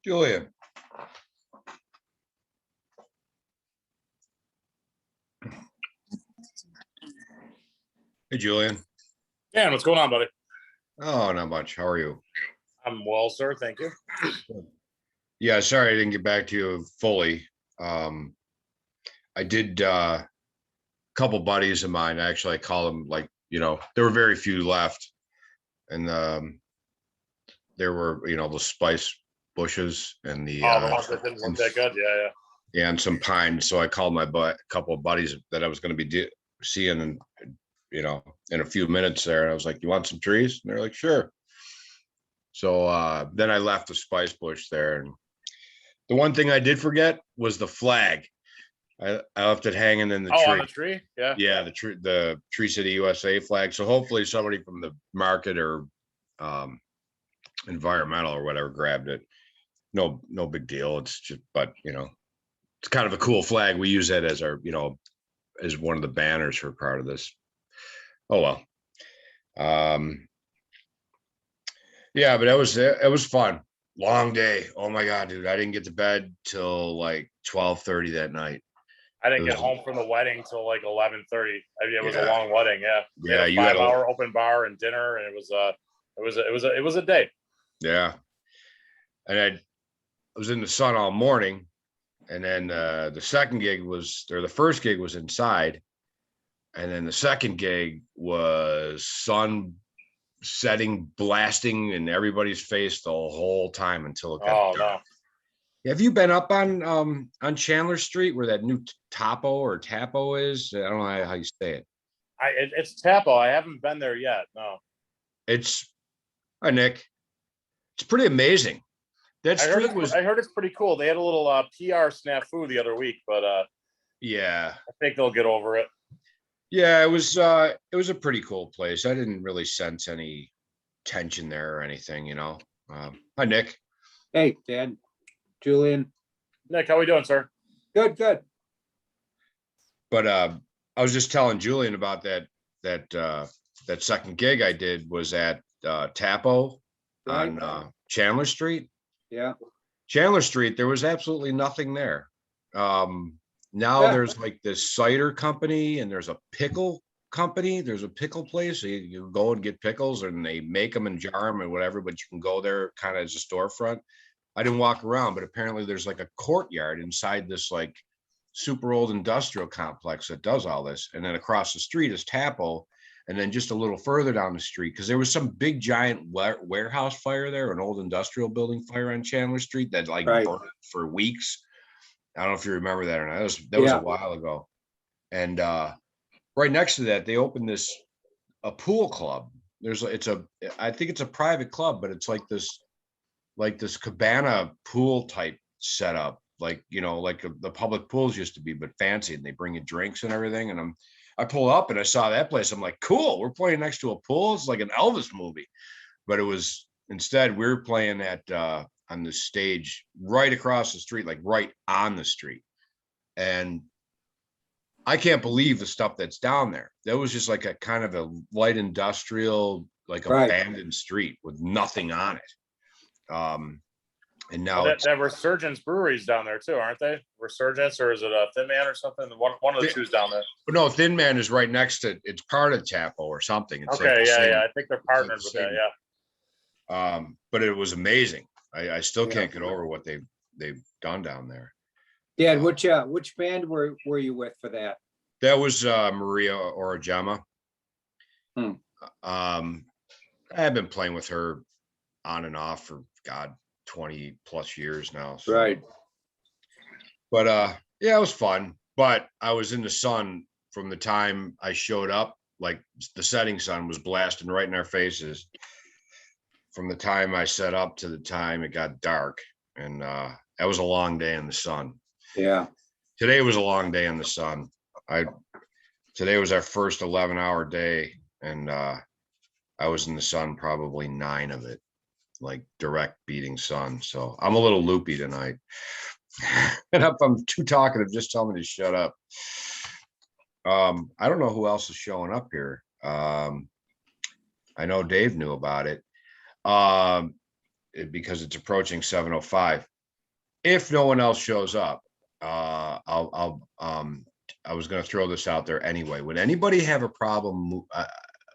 Julian. Hey, Julian. Dan, what's going on, buddy? Oh, not much. How are you? I'm well, sir. Thank you. Yeah, sorry I didn't get back to you fully. I did a couple buddies of mine. Actually, I call them there were very few left, and there were the spice bushes and the Oh, the ones that didn't look that good. Yeah, yeah. yeah, and some pine. So I called my couple of buddies that I was going to be seeing in a few minutes there, and I was like, "You want some trees?" And they're like, "Sure." So then I left the spice bush there, and the one thing I did forget was the flag. I left it hanging in the Oh, tree. on the tree? Yeah. Yeah, the Tree City USA flag. So hopefully somebody from the market or environmental or whatever grabbed it. No big deal. It's just, but it's kind of a cool flag. We use that as our, as one of the banners for part of this. Oh well. Yeah, but it was fun. Long day. Oh my God, dude. I didn't get to bed till like 12:30 that night. I didn't get home from the wedding till like 11:30. I mean, it was a long wedding. Yeah. Yeah, you had a 5-hour open bar and dinner, and it was a day. Yeah. And I was in the sun all morning, and then the first gig was inside, and then the second gig was sun setting, blasting in everybody's face the whole time until it got dark. No. Have you been up on Chandler Street where that new Tapo is? I don't know how you say it. It's Tapo. I haven't been there yet. No. Hi, Nick. It's pretty amazing. That street I heard it's pretty cool. They had a little PR snafu the other week, but yeah, I think they'll get over it. Yeah, it was a pretty cool place. I didn't really sense any tension there or anything. Hi, Nick. Hey, Dan, Julian. Nick, how we doing, sir? Good. But I was just telling Julian about that second gig I did was at Tapo on Chandler Street. Yeah. Chandler Street, there was absolutely nothing there. Now there's like this cider company and there's a pickle company. There's a pickle place. So you go and get pickles and they make them and jar them and whatever, but you can go there kind of as a storefront. I didn't walk around, but apparently there's like a courtyard inside this like super old industrial complex that does all this. And then across the street is Tapo. And then just a little further down the street, because there was some big giant warehouse fire there, an old industrial building fire on Chandler Street that burned for weeks. I don't know if you remember that or not. That was a while ago. And right next to that, they opened a pool club. I think it's a private club, but it's like this cabana pool type setup, like the public pools used to be, but fancy, and they bring you drinks and everything. And I pulled up and I saw that place. I'm like, cool, we're playing next to a pool. It's like an Elvis movie, but instead we were playing at on the stage right across the street, like right on the street. And I can't believe the stuff that's down there. That was just like a kind of a light industrial, like abandoned street with nothing on it. And now that Resurgence Brewery's down there too, aren't they? Resurgence, or is it a Thin Man or something? One of the two's down there. No, Thin Man is right next to. It's part of Tapo or something. It's okay, yeah. I think they're partnered with that. Yeah. But it was amazing. I still can't get over what they've done down there. Yeah, which band were you with for that? That was Maria Orajama. I have been playing with her on and off for 20 plus years now. So. Right. But yeah, it was fun. But I was in the sun from the time I showed up, like the setting sun was blasting right in our faces. From the time I set up to the time it got dark. And that was a long day in the sun. Yeah. Today was a long day in the sun. Today was our first 11-hour day, and I was in the sun probably 9 of it, like direct beating sun. So I'm a little loopy tonight. And if I'm too talkative, just tell me to shut up. I don't know who else is showing up here. I know Dave knew about it because it's approaching 7:05. if no one else shows up, I was gonna throw this out there anyway. Would anybody have a problem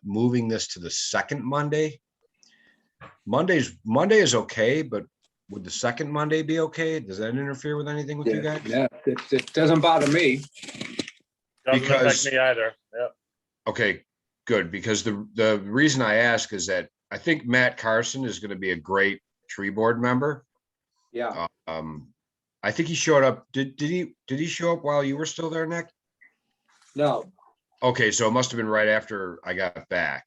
moving this to the second Monday? Monday is okay, but would the second Monday be okay? Does that interfere with anything with you guys? Yeah, it doesn't bother me. Doesn't affect Because- me either. Yep. Okay, good, because the reason I ask is that I think Matt Carson is gonna be a great tree board member. Yeah, I think he showed up. Did he show up while you were still there, Nick? no, Okay, so it must have been right after I got back.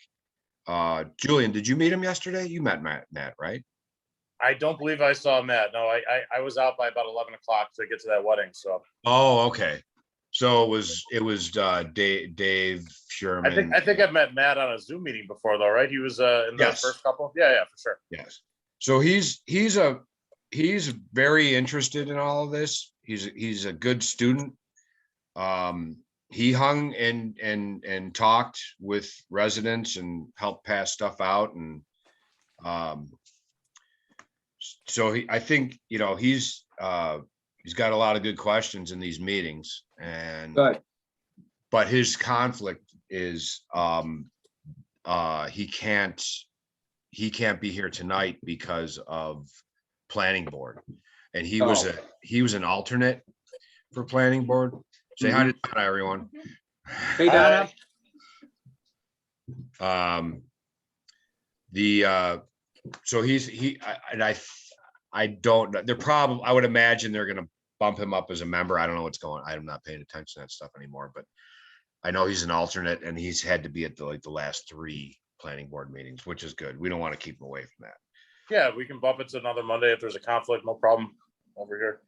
Julian, did you meet him yesterday? You met Matt, right? I don't believe I saw Matt. No, I was out by about 11 o'clock to get to that wedding. So Oh, okay. So it was Dave Sherman. I think I've met Matt on a Zoom meeting before though, right? He was in the Yes. first couple. Yeah, for sure. Yes. So he's very interested in all of this. He's a good student. He hung and talked with residents and helped pass stuff out and so I think, he's got a lot of good questions in these meetings and good. but his conflict is he can't be here tonight because of planning board. And he was an alternate for planning board. Say hi to Donna, everyone. Hey, Donna. So I don't know. I would imagine they're gonna bump him up as a member. I don't know what's going. I'm not paying attention to that stuff anymore, but I know he's an alternate and he's had to be at the last 3 planning board meetings, which is good. We don't want to keep him away from that. Yeah, we can bump it to another Monday if there's a conflict. No problem over here.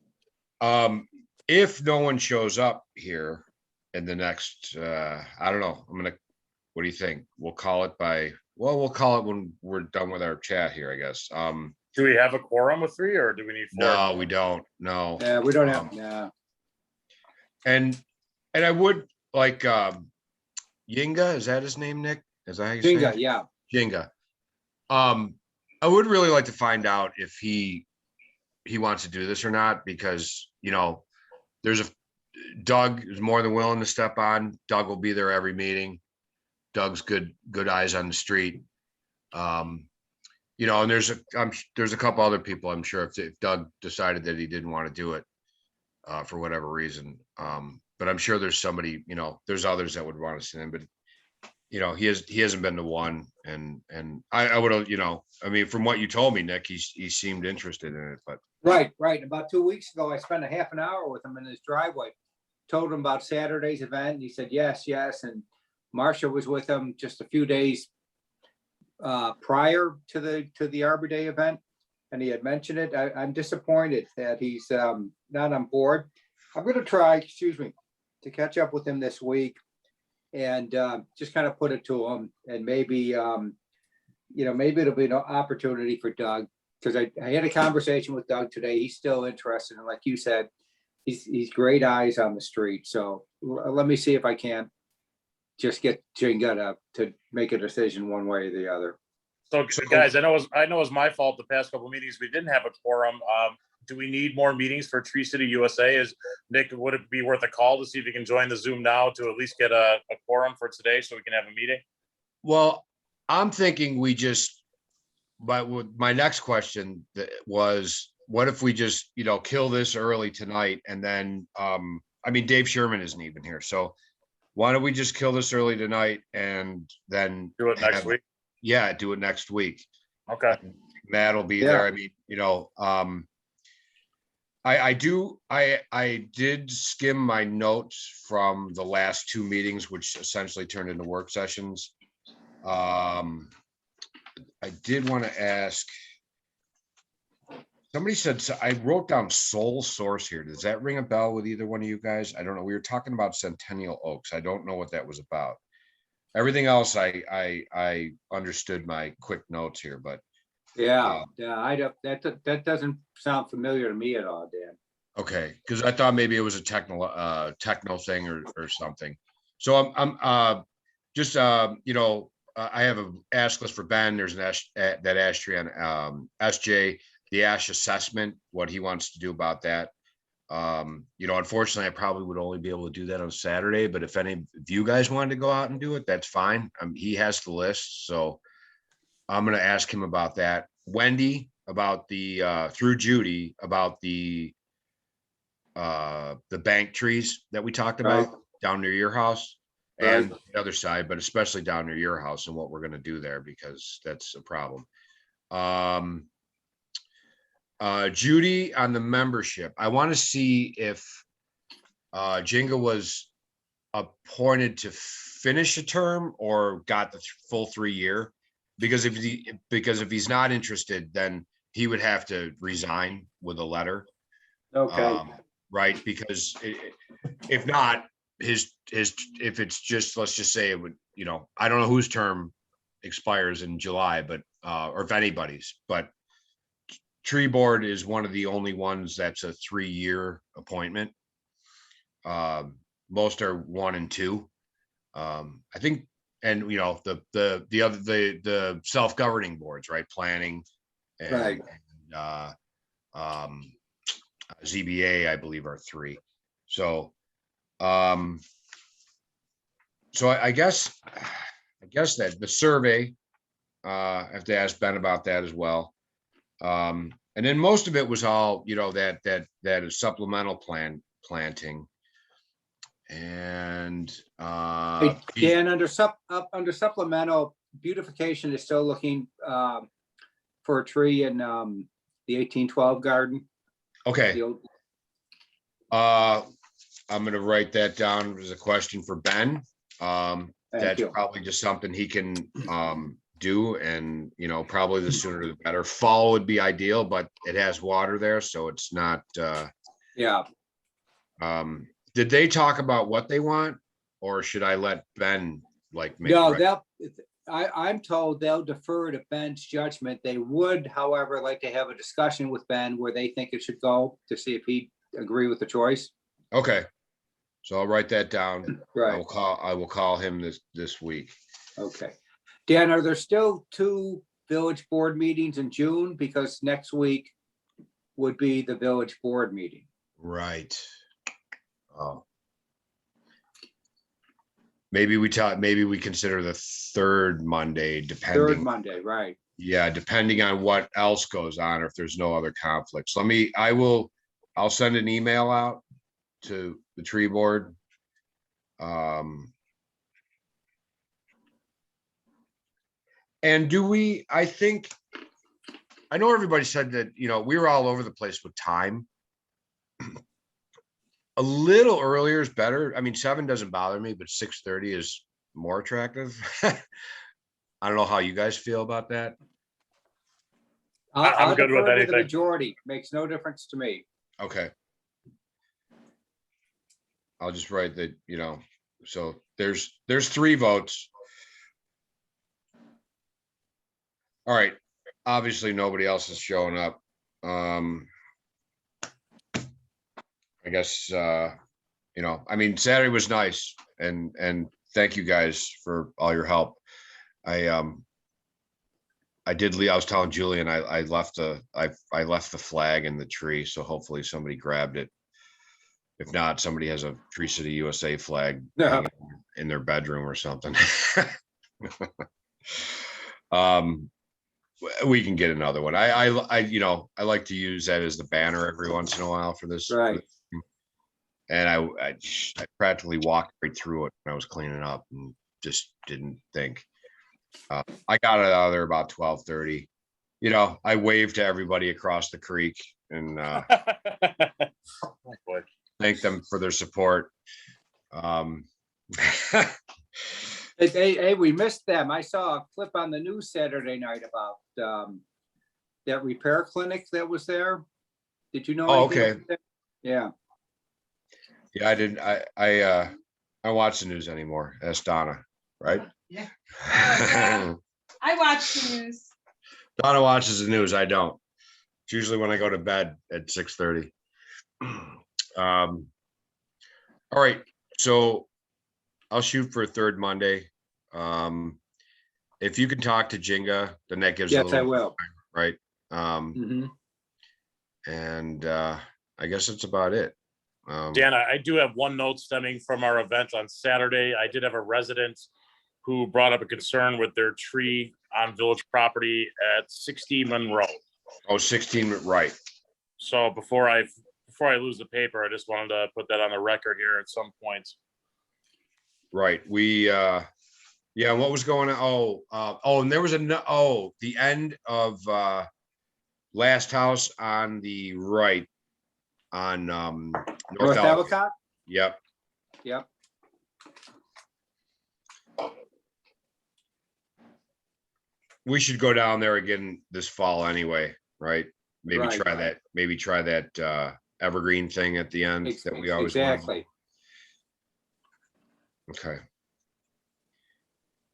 If no one shows up here in the next, I don't know, what do you think? We'll call it when we're done with our chat here, I guess. Do we have a quorum with 3 or do we need 4? No, we don't, no. Yeah, we don't have, yeah. And I would like, Yinga, is that his name, Nick? Is that how you say Jinga, it? yeah. Jenga. I would really like to find out if he wants to do this or not, because, Doug is more than willing to step on. Doug will be there every meeting. Doug's good eyes on the street. And there's a couple other people, I'm sure, if Doug decided that he didn't want to do it, for whatever reason. But I'm sure there's somebody, there's others that would want to see him, but he hasn't been the one, and I would have, from what you told me, Nick, he seemed interested in it, but. Right. About 2 weeks ago, I spent a half an hour with him in his driveway. Told him about Saturday's event. And he said, yes. And Marcia was with him just a few days prior to the Arbor Day event. And he had mentioned it. I'm disappointed that he's not on board. I'm going to try, to catch up with him this week and just kind of put it to him. And maybe, maybe it'll be an opportunity for Doug. Because I had a conversation with Doug today. He's still interested. And like you said, he's great eyes on the street. So let me see if I can just get Jinga to make a decision one way or the other. So guys, I know it was my fault the past couple of meetings. We didn't have a quorum. Do we need more meetings for Tree City USA? Nick, would it be worth a call to see if you can join the Zoom now to at least get a quorum for today so we can have a meeting? Well, I'm thinking but my next question was, what if we just, kill this early tonight and then, Dave Sherman isn't even here. So why don't we just kill this early tonight and then Do it next week. Yeah, do it next week. Okay. Matt will be there. I did skim my notes from the last 2 meetings, which essentially turned into work sessions. I did want to ask, somebody said, so I wrote down sole source here. Does that ring a bell with either one of you guys? I don't know. We were talking about Centennial Oaks. I don't know what that was about. Everything else, I understood my quick notes here, but. Yeah, that doesn't sound familiar to me at all, Dan. Okay, because I thought maybe it was a techno thing or something. So I'm just I have a ask list for Ben. There's an that ash tree on SJ. the ash assessment, what he wants to do about that. You know, unfortunately, I probably would only be able to do that on Saturday, but if any of you guys wanted to go out and do it, that's fine. He has the list, so I'm gonna ask him about that. Wendy about through Judy about the bank trees that we talked about Right. down near your house Right. and the other side, but especially down near your house and what we're gonna do there because that's a problem. Judy on the membership, I want to see if Jinga was appointed to finish a term or got the full 3 year. Because if he's not interested, then he would have to resign with a letter. Okay, Right, because if not, if it's just, let's just say it would, you know, I don't know whose term expires in July, but or if anybody's, but tree board is one of the only ones that's a 3-year appointment. Most are 1 and 2. I think, and you know, the self-governing boards, right? Planning right. and ZBA, I believe, are 3. So, I guess that the survey, I have to ask Ben about that as well. And then most of it was all, you know, that is supplemental planting. And Hey, Dan, under supplemental, beautification is still looking for a tree in the 1812 garden. okay, The old- I'm gonna write that down as a question for Ben. Thank That's you. probably just something he can do, and you know, probably the sooner the better. Fall would be ideal, but it has water there, so it's not. Yeah, Did they talk about what they want, or should I let Ben like make? no, the I'm told they'll defer to Ben's judgment. They would, however, like to have a discussion with Ben where they think it should go to see if he'd agree with the choice. Okay, so I'll write that down. I Right, will call him this week. okay. Dan, are there still 2 village board meetings in June? Because next week would be the village board meeting. Right. Oh. Maybe we consider the 3rd Monday, Third depending. Monday, right. Yeah, depending on what else goes on, or if there's no other conflicts. I'll send an email out to the tree board. And I know everybody said that, you know, we were all over the place with time. A little earlier is better. I mean, 7 doesn't bother me, but 6:30 is more attractive. I don't know how you guys feel about that. I'm I'll good with defer to anything. the majority. Makes no difference to me. Okay. I'll just write that, you know, so there's 3 votes. All right. Obviously, nobody else is showing up. I guess, you know, I mean, Saturday was nice and thank you guys for all your help. I did leave, I was telling Julian, I left the flag in the tree, so hopefully somebody grabbed it. If not, somebody has a Tree City USA flag hanging in their bedroom or something. We can get another one. I you know, I like to use that as the banner every once in a while for this. Right. And I practically walked right through it when I was cleaning up and just didn't think. I got it out of there about 12:30. You know, I waved to everybody across the creek and Oh, boy. thank them for their support. Hey, we missed them. I saw a clip on the news Saturday night about that repair clinic that was there. Did you know? Oh, anything okay. about that? Yeah. Yeah, I didn't. I don't watch the news anymore. That's Donna, right? Yeah. I watch the news. Donna watches the news. I don't. It's usually when I go to bed at 6:30. All right, so I'll shoot for a 3rd Monday. If you can talk to Jinga, then that gives a Yes, I little, will. right? Mhm. And I guess that's about it. Dan, I do have one note stemming from our event on Saturday. I did have a resident who brought up a concern with their tree on village property at 60 Monroe. Oh, 16, right. So before I lose the paper, I just wanted to put that on the record here at some point. Right. We, yeah, what was going on? And there was the end of, last house on the right on, North North Ellicott. Ellicott? Yep. Yep. We should go down there again this fall anyway, right? Maybe Right. try that, evergreen thing at the end that we always wanted. Exactly. Okay.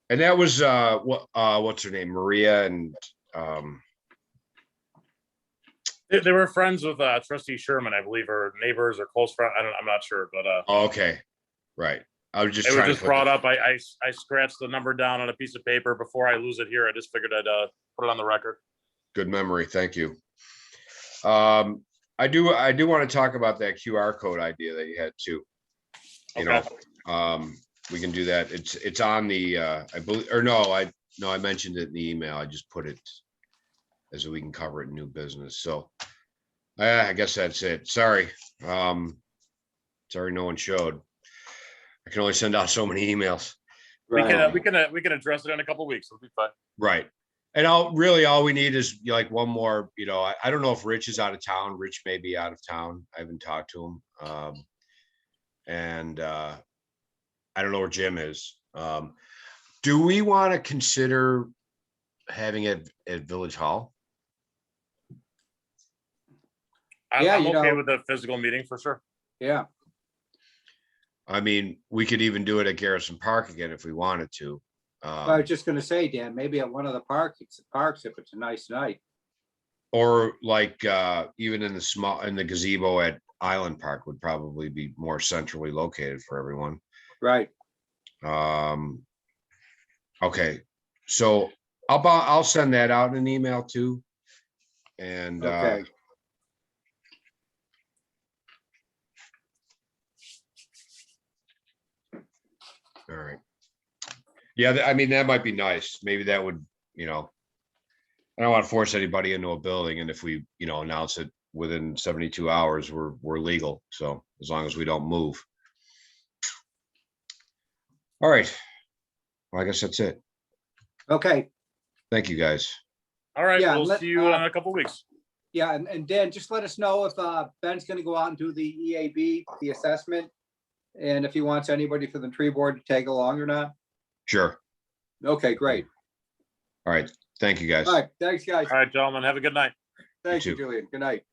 And that was, what's her name? Maria and, They were friends with Trustee Sherman, I believe, or neighbors or close friend. I'm not sure, but okay, right. I was just it was trying to just put brought the- up. I scratched the number down on a piece of paper before I lose it here. I just figured I'd put it on the record. Good memory. Thank you. I do want to talk about that QR code idea that you had too. You know, we can do that. It's on the, I believe, or no, I mentioned it in the email. I just put it as we can cover it in new business. So I guess that's it. Sorry. Sorry, no one showed. I can only send out so many emails. We Right. can address it in a couple of weeks. It'll be fine. Right. And all we need is like one more, I don't know if Rich is out of town. Rich may be out of town. I haven't talked to him. And I don't know where Jim is. Do we want to consider having it at Village Hall? Yeah, I'm you okay know- with the physical meeting for sure. Yeah. I mean, we could even do it at Garrison Park again if we wanted to. I was just gonna say, Dan, maybe at one of the parks if it's a nice night. Or like even in the gazebo at Island Park would probably be more centrally located for everyone. Right. Okay, so I'll send that out in an email too. And Okay. all right. Yeah, I mean, that might be nice. Maybe that would, I don't want to force anybody into a building, and if we, announce it within 72 hours, we're legal. So as long as we don't move. All right. Well, I guess that's it. Okay. Thank you, guys. All right, Yeah, we'll see you in a couple of weeks. Yeah, and Dan, just let us know if Ben's gonna go out and do the EAB, the assessment. And if he wants anybody for the tree board to tag along or not. Sure. Okay, great. All right. Thank you, guys. All right, thanks, guys. All right, gentlemen, have a good night. Thank you, too. Julian. Good night.